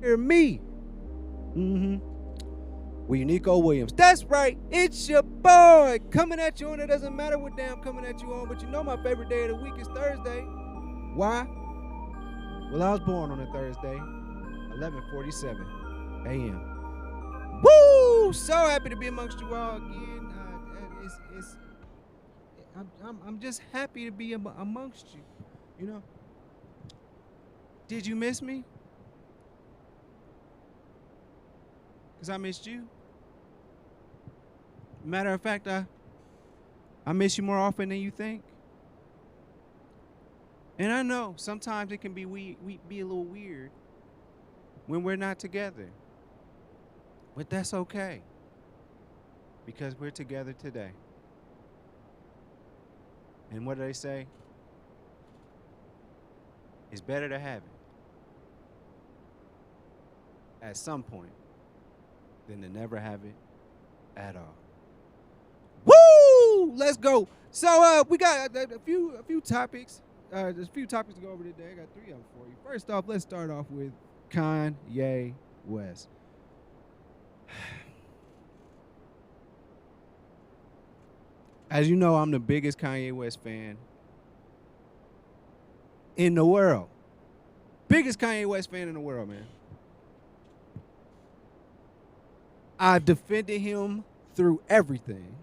hear me. With Sneako Williams. That's right. It's your boy coming at you, and it doesn't matter what day I'm coming at you on, but you know my favorite day of the week is Thursday. Why? Well, I was born on a Thursday, 11:47 a.m. Woo! So happy to be amongst you all again. I'm just happy to be amongst you. You know. Did you miss me? Cause I missed you. Matter of fact, I miss you more often than you think. And I know sometimes it can be we be a little weird when we're not together. But that's okay. Because we're together today. And what do they say? It's better to have it at some point than to never have it at all. Woo! Let's go. So we got a few topics. There's a few topics to go over today. I got 3 of them for you. First off, let's start off with Kanye West. As you know, I'm the biggest Kanye West fan in the world. Biggest Kanye West fan in the world, man. I've defended him through everything.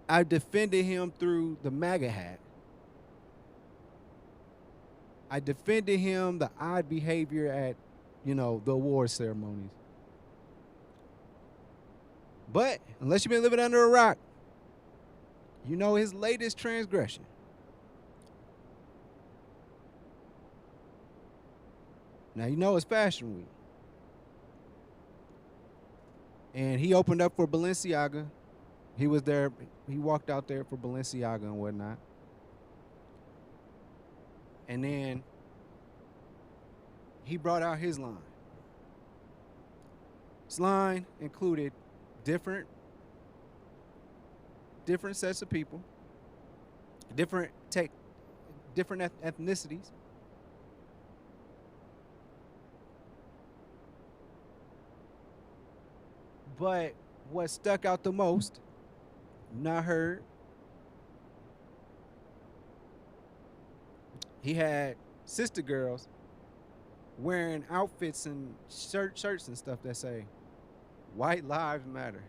I've defended him through the MAGA hat. I defended him the odd behavior at, the award ceremonies. But unless you've been living under a rock, you know his latest transgression. Now you know it's Fashion Week. And he opened up for Balenciaga. He was there. He walked out there for Balenciaga and whatnot. And then he brought out his line. His line included different sets of people, different ethnicities. But what stuck out the most, not heard, he had sister girls wearing outfits and shirts and stuff that say, "White Lives Matter."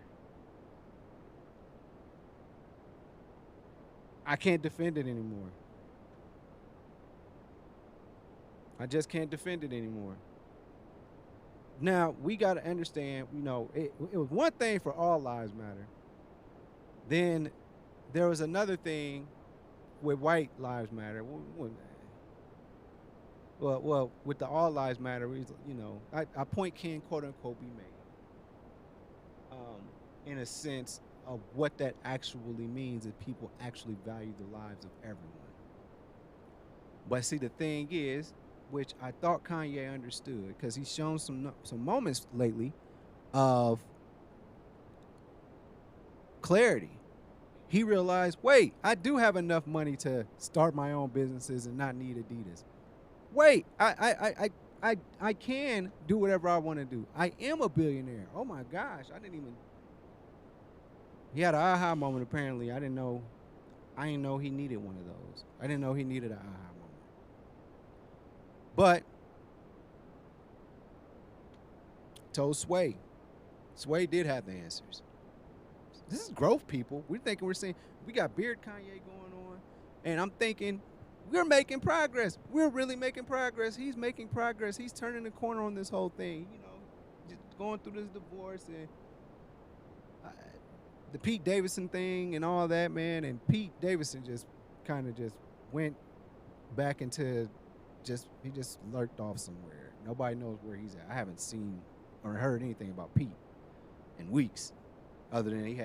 I can't defend it anymore. I just can't defend it anymore. Now, we got to understand, it was one thing for all lives matter. Then there was another thing with white lives matter. Well, with the all lives matter, a point can quote unquote be made. In a sense of what that actually means if people actually value the lives of everyone. But see, the thing is, which I thought Kanye understood, because he's shown some moments lately of clarity. He realized, wait, I do have enough money to start my own businesses and not need Adidas. Wait, I can do whatever I want to do. I am a billionaire. Oh my gosh, he had an aha moment apparently. I didn't know he needed one of those. I didn't know he needed an aha moment. But told Sway did have the answers. This is growth, people. We're thinking we got Beard Kanye going on, and I'm thinking we're making progress. We're really making progress. He's making progress. He's turning the corner on this whole thing. Just going through this divorce and the Pete Davidson thing and all that, man. And Pete Davidson just kind of just went back into he just lurked off somewhere. Nobody knows where he's at. I haven't seen or heard anything about Pete in weeks, other than he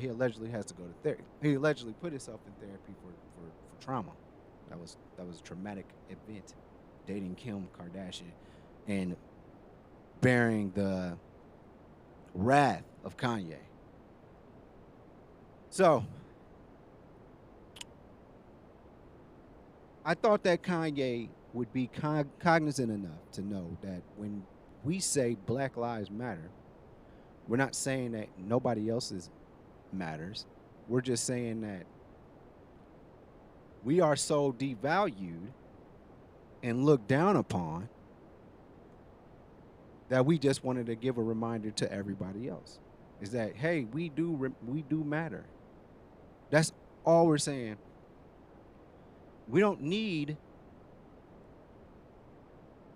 allegedly has to go to therapy. He allegedly put himself in therapy for trauma. That was a traumatic event, dating Kim Kardashian and bearing the wrath of Kanye. So I thought that Kanye would be cognizant enough to know that when we say Black Lives Matter, we're not saying that nobody else's matters. We're just saying that we are so devalued and looked down upon that we just wanted to give a reminder to everybody else. Is that, hey, we do matter. That's all we're saying. We don't need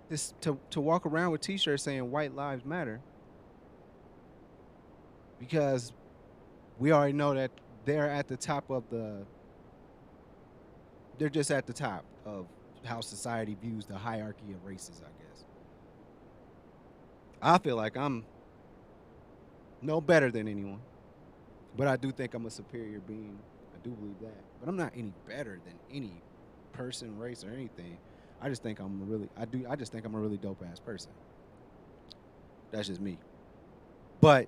this to walk around with t-shirts saying white lives matter, because we already know that they're at the top of they're just at the top of how society views the hierarchy of races, I guess. I feel like I'm no better than anyone, but I do think I'm a superior being. I do believe that. But I'm not any better than any person, race, or anything. I just think I just think I'm a really dope ass person. That's just me. But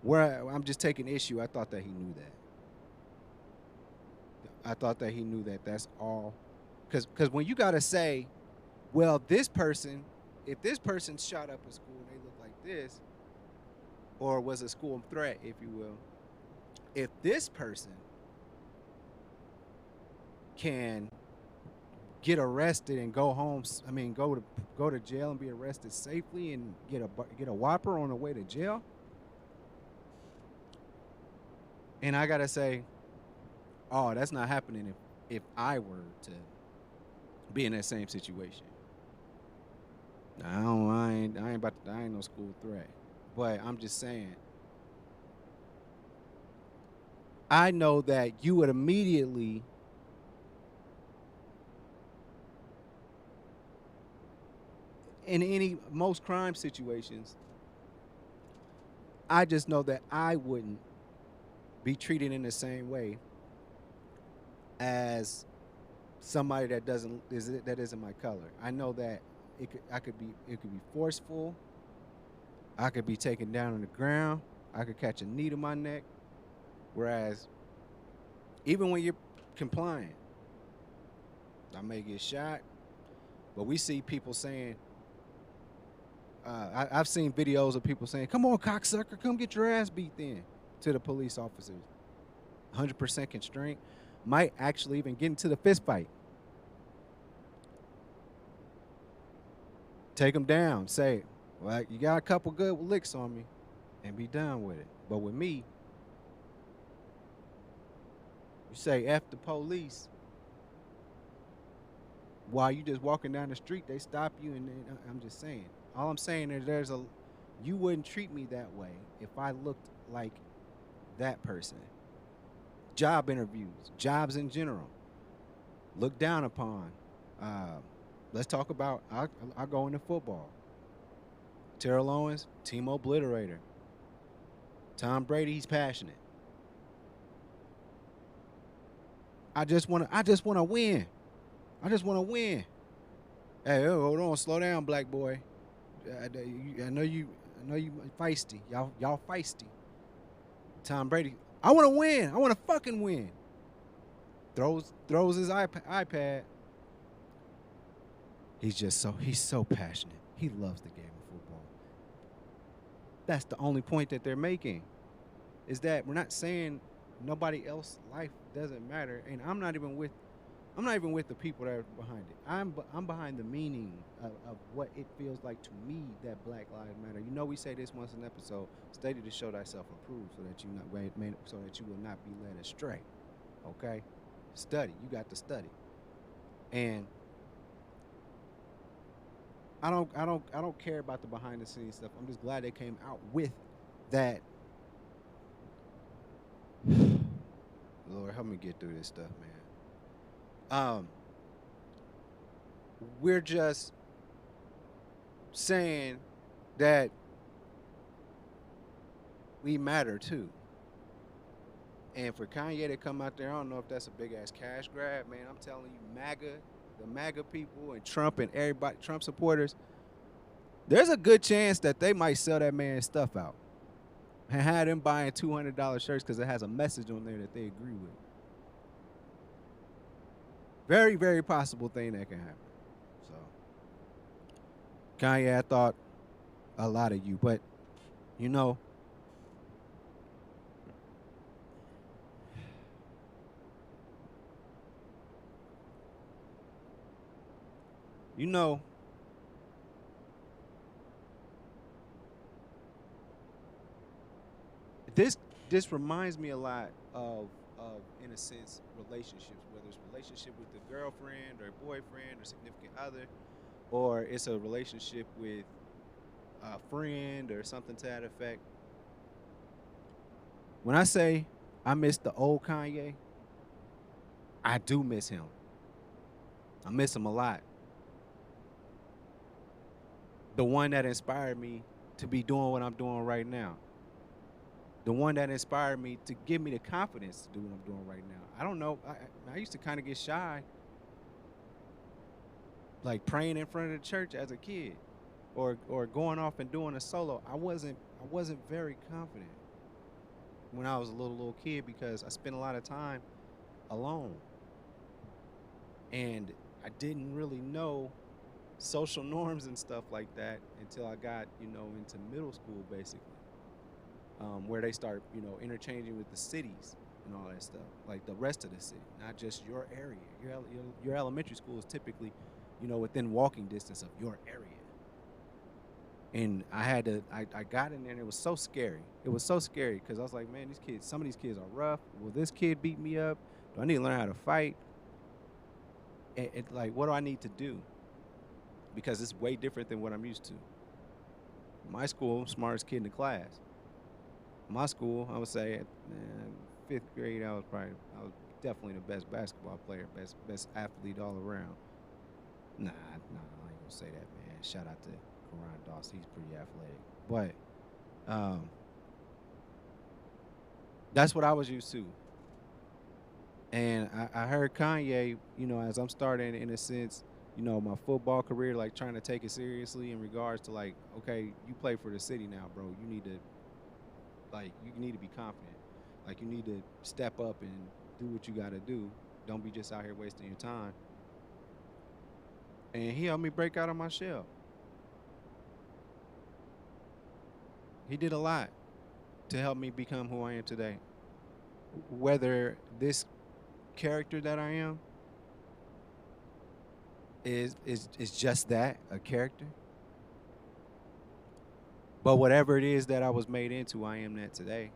I'm just taking issue, I thought that he knew that. I thought that he knew that that's all. Because when you got to say, well, this person, if this person shot up a school and they look like this, or was a school threat, if you will, if this person can get arrested and go home, I mean, go to jail and be arrested safely and get a whopper on the way to jail, and I gotta say, oh, that's not happening if I were to be in that same situation. I ain't no school threat, but I'm just saying, I know that you would immediately in most crime situations, I just know that I wouldn't be treated in the same way as somebody that isn't my color. I know that it could be forceful. I could be taken down on the ground. I could catch a knee to my neck. Whereas, even when you're compliant, I may get shot. But we see people saying, I've seen videos of people saying, "Come on, cocksucker, come get your ass beat then," to the police officers. 100% constraint. Might actually even get into the fist fight. Take them down. Say, well, you got a couple good licks on me, and be done with it. But with me, you say F the police while you just walking down the street, they stop you, and I'm just saying. All I'm saying is you wouldn't treat me that way if I looked like that person. Job interviews, jobs in general, looked down upon. Let's talk about, I'll go into football. Terrell Owens, team obliterator. Tom Brady, he's passionate. I just want to win. I just want to win. Hey, hold on, slow down, black boy. I know you feisty. Y'all feisty. Tom Brady, I want to win. I want to fucking win. Throws his iPad. He's so passionate. He loves the game of football. That's the only point that they're making, is that we're not saying nobody else's life doesn't matter, and I'm not even with the people that are behind it. I'm behind the meaning of what it feels like to me that Black Lives Matter. You know, we say this once an episode: study to show thyself approved, so that you will not be led astray. Okay, study. You got to study, and I don't care about the behind the scenes stuff. I'm just glad they came out with that. Lord, help me get through this stuff, man. We're just saying that we matter too. And for Kanye to come out there, I don't know if that's a big ass cash grab, man. I'm telling you, the MAGA people and Trump and everybody, Trump supporters, there's a good chance that they might sell that man's stuff out and have them buying $200 shirts because it has a message on there that they agree with. Very, very possible thing that can happen. So, Kanye, I thought a lot of you, but you know, you know, this this reminds me a lot of in a sense relationships, whether it's relationship with the girlfriend or boyfriend or significant other, or it's a relationship with a friend or something to that effect. When I say I miss the old Kanye, I do miss him. I miss him a lot. The one that inspired me to be doing what I'm doing right now. The one that inspired me to give me the confidence to do what I'm doing right now. I don't know. I used to kind of get shy, like praying in front of the church as a kid, or going off and doing a solo. I wasn't very confident when I was a little kid because I spent a lot of time alone, and I didn't really know social norms and stuff like that until I got into middle school basically, where they start interchanging with the cities and all that stuff, like the rest of the city, not just your area. Your elementary school is typically within walking distance of your area. And I got in there and it was so scary. It was so scary because I was like, man, some of these kids are rough. Will this kid beat me up? Do I need to learn how to fight? Like, what do I need to do? Because it's way different than what I'm used to. My school, smartest kid in the class. My school, I would say, fifth grade, I was definitely the best basketball player, best athlete all around. Nah, I ain't gonna say that, man. Shout out to Karan Doss, he's pretty athletic, but that's what I was used to. And I heard Kanye, as I'm starting in a sense, my football career, like trying to take it seriously in regards to like, okay, you play for the city now, bro. You need to be confident. Like you need to step up and do what you got to do. Don't be just out here wasting your time. And he helped me break out of my shell. He did a lot to help me become who I am today. Whether this character that I am is just that, a character, but whatever it is that I was made into, I am that today.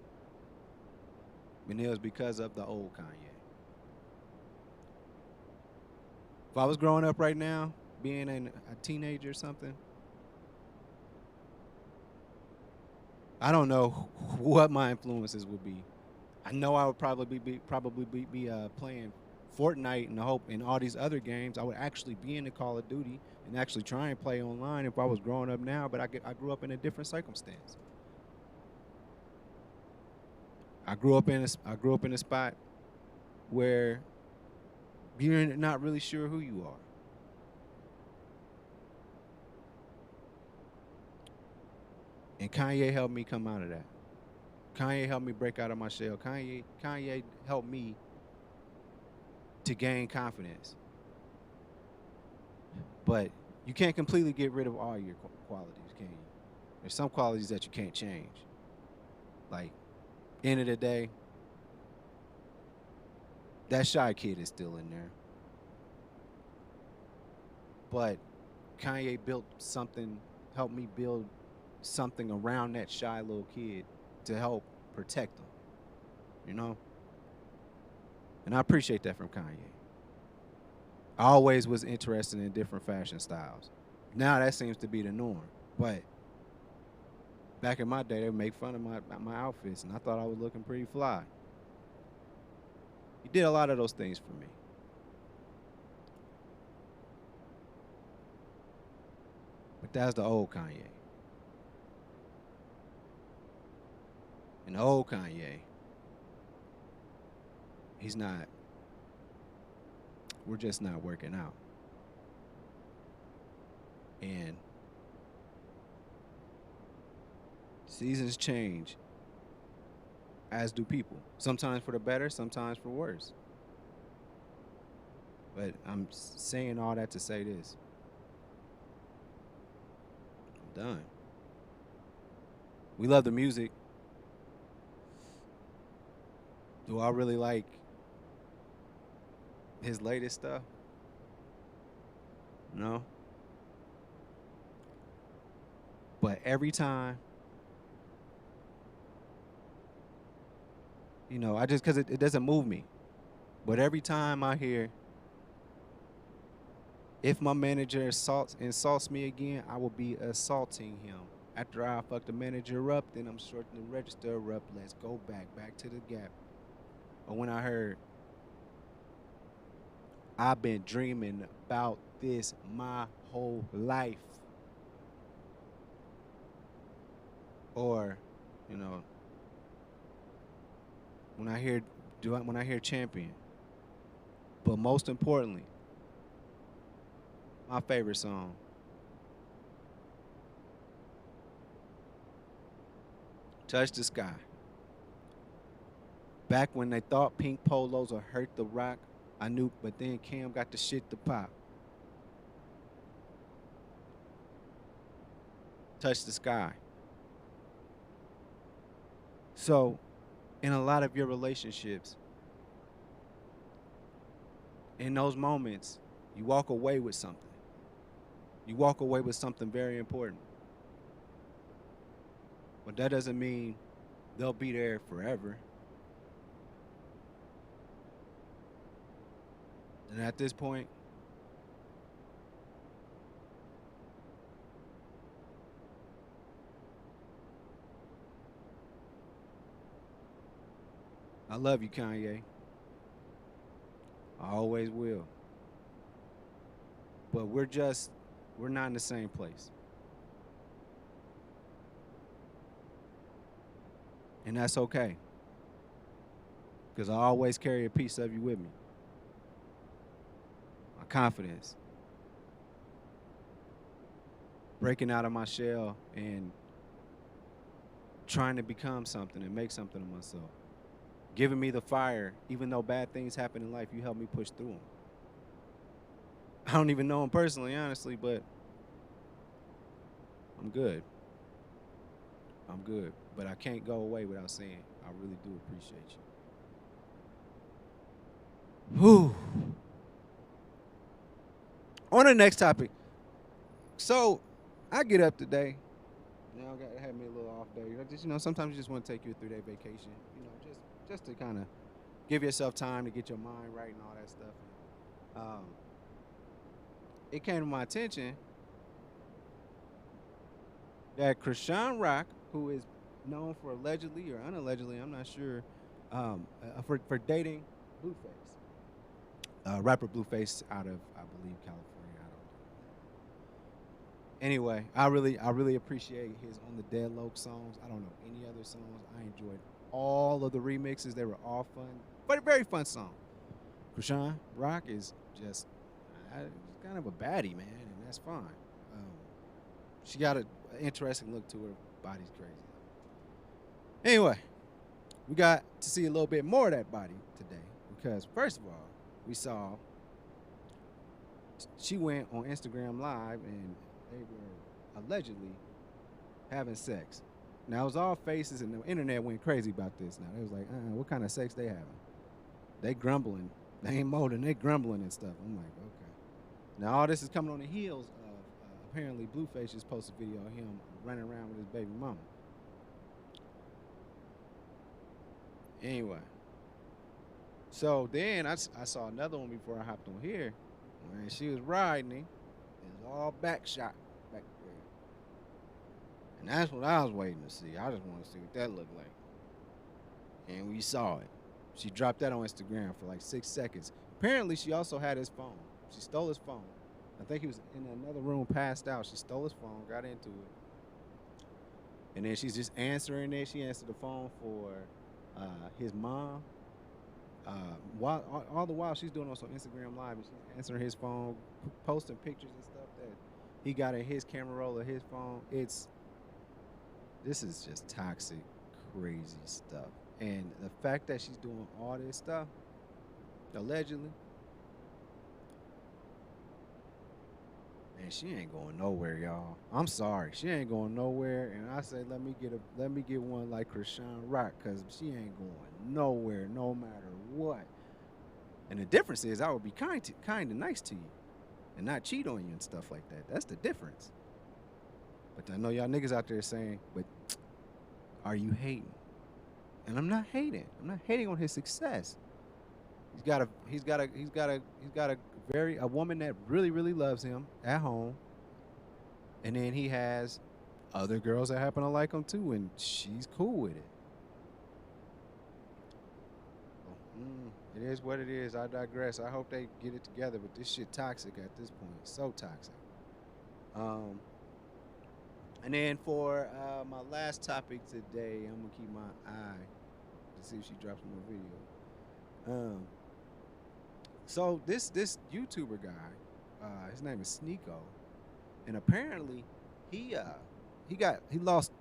And it was because of the old Kanye. If I was growing up right now, being a teenager or something, I don't know what my influences would be. I know I would probably be playing Fortnite and hope and all these other games. I would actually be in the Call of Duty and actually try and play online if I was growing up now. But I grew up in a different circumstance. I grew up in a spot where you're not really sure who you are. And Kanye helped me come out of that. Kanye helped me break out of my shell. Kanye helped me to gain confidence. But you can't completely get rid of all your qualities, can you? There's some qualities that you can't change. Like, end of the day, that shy kid is still in there. But Kanye built something, helped me build something around that shy little kid to help protect him, you know? And I appreciate that from Kanye. I always was interested in different fashion styles. Now that seems to be the norm. But back in my day, they would make fun of my outfits, and I thought I was looking pretty fly. He did a lot of those things for me. But that's the old Kanye. And the old Kanye, he's not, we're just not working out. And seasons change, as do people. Sometimes for the better, sometimes for worse. But I'm saying all that to say this. I'm done. We love the music. Do I really like his latest stuff? No. But every time, I just, because it doesn't move me. But every time I hear, if my manager insults me again, I will be assaulting him. After I fuck the manager up, then I'm shorting the register up. Let's go back to the gap. But when I heard, I've been dreaming about this my whole life. Or, you know, when I hear champion. But most importantly, my favorite song, Touch the Sky. Back when they thought pink polos would hurt the rock, I knew, but then Cam got the shit to pop. Touch the Sky. So, in a lot of your relationships, in those moments, you walk away with something. You walk away with something very important. But that doesn't mean they'll be there forever. And at this point, I love you, Kanye. I always will. But we're not in the same place. And that's okay. Because I always carry a piece of you with me. My confidence. Breaking out of my shell and trying to become something and make something of myself. Giving me the fire, even though bad things happen in life, you help me push through them. I don't even know him personally, honestly, but I'm good. I'm good. But I can't go away without saying I really do appreciate you. Whew. On the next topic. So I get up today. Got had me a little off day. Sometimes you just want to take you a 3-day vacation. Just to kind of give yourself time to get your mind right and all that stuff. Um, it came to my attention that Chrisean Rock, who is known for allegedly or unallegedly, I'm not sure, for dating Blueface, rapper Blueface out of, I believe, California. I don't know. Anyway, I really appreciate his On the Dead Low songs. I don't know any other songs. I enjoyed all of the remixes. They were all fun, but a very fun song. Chrisean Rock is just kind of a baddie, man, and that's fine. She got an interesting look to her. Body's crazy. Anyway, we got to see a little bit more of that body today because, first of all, we saw she went on Instagram Live and they were allegedly having sex. Now, it was all faces, and the internet went crazy about this. Now, they was like, what kind of sex they having? They grumbling. They ain't molding. They grumbling and stuff. I'm like, okay. Now, all this is coming on the heels of apparently Blueface just posted a video of him running around with his baby mama. Anyway. So then I saw another one before I hopped on here. When she was riding him, it was all back shot back there. And that's what I was waiting to see. I just want to see what that looked like. And we saw it. She dropped that on Instagram for like 6 seconds. Apparently, she also had his phone. She stole his phone. I think he was in another room, passed out. She stole his phone, got into it. And then she's just answering it. She answered the phone for his mom. All the while she's doing also Instagram Live, and she's answering his phone, posting pictures and stuff that he got in his camera roll of his phone. This is just toxic, crazy stuff. And the fact that she's doing all this stuff, allegedly, And she ain't going nowhere, y'all. I'm sorry, she ain't going nowhere. And I say, let me get one like Chrisean Rock, cause she ain't going nowhere, no matter what. And the difference is, I would be kind and nice to you, and not cheat on you and stuff like that. That's the difference. But I know y'all niggas out there saying, but are you hating? And I'm not hating. I'm not hating on his success. He's got a very a woman that really really loves him at home, and then he has other girls that happen to like him too, and she's cool with it. It is what it is. I digress. I hope they get it together, but this shit toxic at this point. So toxic. Um, and then for my last topic today, I'm gonna keep my eye to see if she drops more video. So this YouTuber guy, his name is Sneako, and apparently he uh he lost.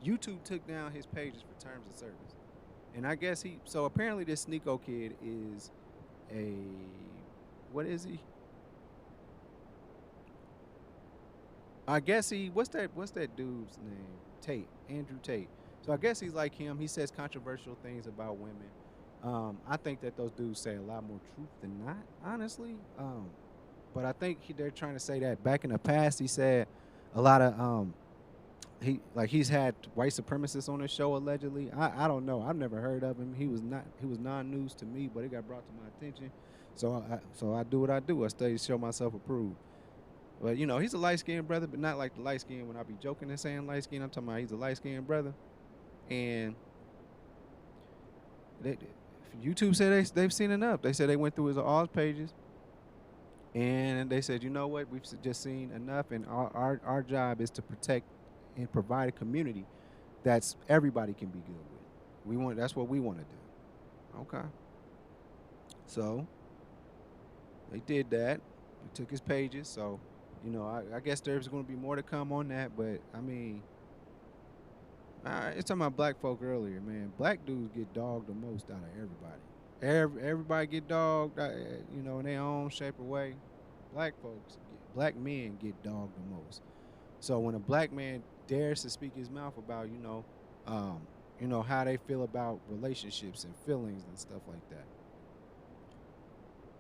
YouTube took down his pages for terms of service, and I guess so apparently this Sneako kid is a what is he? I guess what's that dude's name? Tate, Andrew Tate. So I guess he's like him. He says controversial things about women. I think that those dudes say a lot more truth than not, honestly. But I think they're trying to say that back in the past he said a lot of he's had white supremacists on his show allegedly. I don't know. I've never heard of him. He was non news to me, but it got brought to my attention. So I do what I do. I study to show myself approved. But you know, he's a light skinned brother, but not like the light skin when I be joking and saying light skin. I'm talking about he's a light skinned brother. And they, YouTube said they've seen enough. They said they went through all his pages, and they said, you know what, we've just seen enough, and our job is to protect and provide a community that's everybody can be good with. That's what we want to do. Okay. So they did that. We took his pages. So, you know, I guess there's going to be more to come on that. But I mean, it's talking about black folk earlier, man. Black dudes get dogged the most out of everybody. Everybody get dogged, you know, in their own shape or way. Black men get dogged the most. So when a black man dares to speak his mouth about, you know how they feel about relationships and feelings and stuff like that,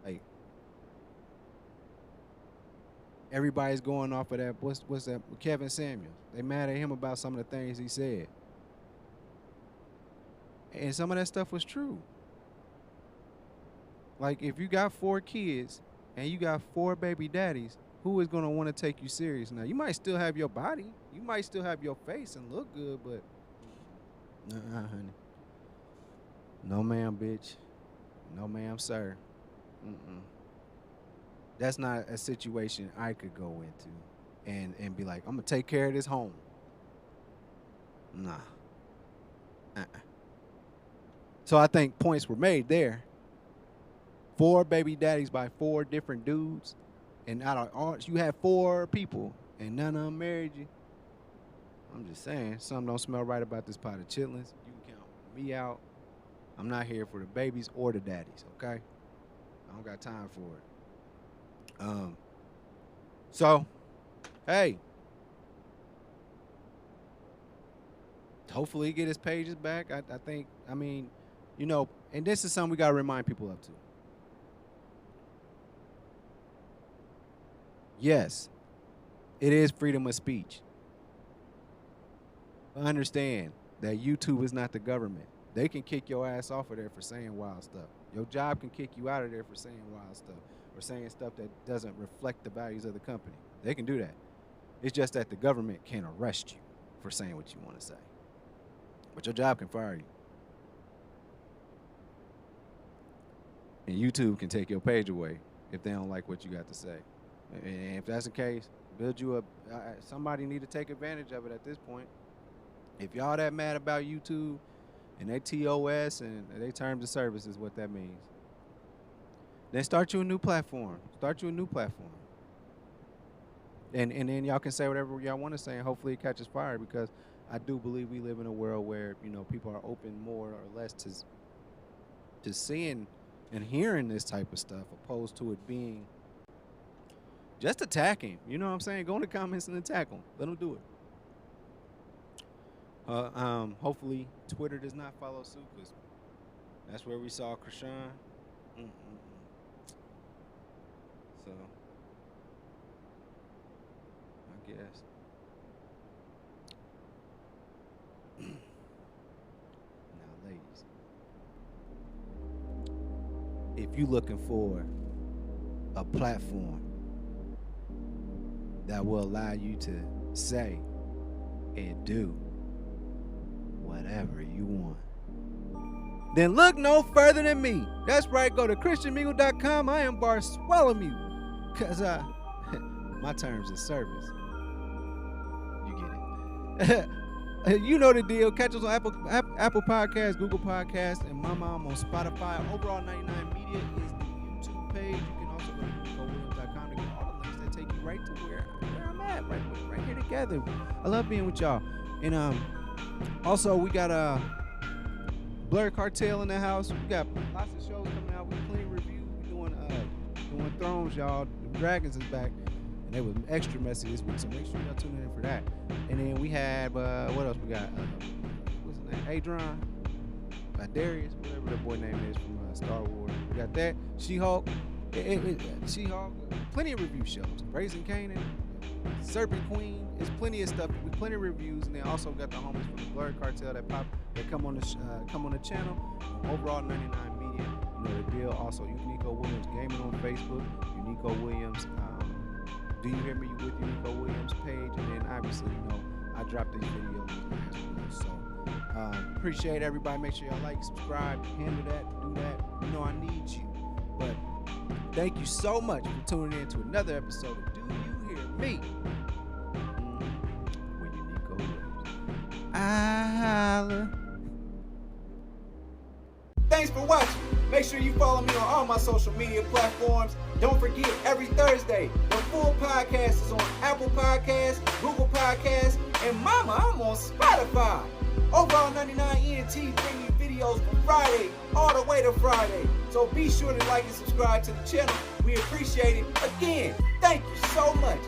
like everybody's going off of that. What's that? Kevin Samuels. They mad at him about some of the things he said, and some of that stuff was true. Like if you got 4 kids and you got 4 baby daddies, who is gonna want to take you serious now? You might still have your body, you might still have your face and look good, but honey, no ma'am, bitch, no ma'am, sir. Mm-mm. That's not a situation I could go into and be like, I'm gonna take care of this home. Nah. Uh-uh. So I think points were made there. 4 baby daddies by 4 different dudes, and out of all you have 4 people, and none of them married you. I'm just saying, something don't smell right about this pot of chitlins. You can count me out. I'm not here for the babies or the daddies. Okay, I don't got time for it. So, hey, hopefully he get his pages back. I think. I mean, you know, and this is something we gotta remind people of too. Yes, it is freedom of speech. But understand that YouTube is not the government. They can kick your ass off of there for saying wild stuff. Your job can kick you out of there for saying wild stuff or saying stuff that doesn't reflect the values of the company. They can do that. It's just that the government can't arrest you for saying what you want to say. But your job can fire you. And YouTube can take your page away if they don't like what you got to say. And if that's the case, build you up. Somebody need to take advantage of it at this point. If y'all that mad about YouTube and they TOS and they terms of service is what that means, then start you a new platform. Start you a new platform. And then y'all can say whatever y'all want to say, and hopefully it catches fire, because I do believe we live in a world where, you know, people are open more or less to seeing and hearing this type of stuff, opposed to it being Just attack him. You know what I'm saying? Go in the comments and attack him. Let him do it. Hopefully Twitter does not follow suit, because that's where we saw Chrisean. So I guess. Now, ladies, if you looking for a platform that will allow you to say and do whatever you want, then look no further than me. That's right, go to ChristianMingle.com. I am Bartholomew, because my terms of service. You get it. You know the deal. Catch us on Apple Podcasts, Google Podcasts, and my mom on Spotify. Overall 99 Media is the YouTube page. You can also go to NicoWilliams.com to get all the links that take you right to where I'm at, right here together. I love being with y'all. And also we got Blurred Cartel in the house. We got lots of shows coming out. We plenty of reviews. We doing Thrones, y'all. The Dragons is back. And they was extra messy this week, so make sure y'all tune in for that. And then we had, what else we got? What's his name? Adron, Darius, whatever the boy name is from Star Wars. We got that. She-Hulk. She-Hulk. Plenty of review shows. Raising Kanan, Serpent Queen. There's plenty of stuff. With plenty of reviews. And then also got the homies from the Blurred Cartel that come on the channel. Overall 99 Media. You know the deal. Also, Unico Williams Gaming on Facebook. Unico Williams. Do You Hear Me with Unico Williams page, and then obviously, you know, I dropped these videos as well. So appreciate everybody. Make sure y'all like, subscribe, handle that, do that. You know I need you. But thank you so much for tuning in to another episode of Do You Hear Me with Unico Williams. I holla. Thanks for watching. Make sure you follow me on all my social media platforms. Don't forget, every Thursday, the full podcast is on Apple Podcasts, Google Podcasts, and mama, I'm on Spotify. Overall 99 ENT bring you videos from Friday all the way to Friday. So be sure to like and subscribe to the channel. We appreciate it. Again, thank you so much.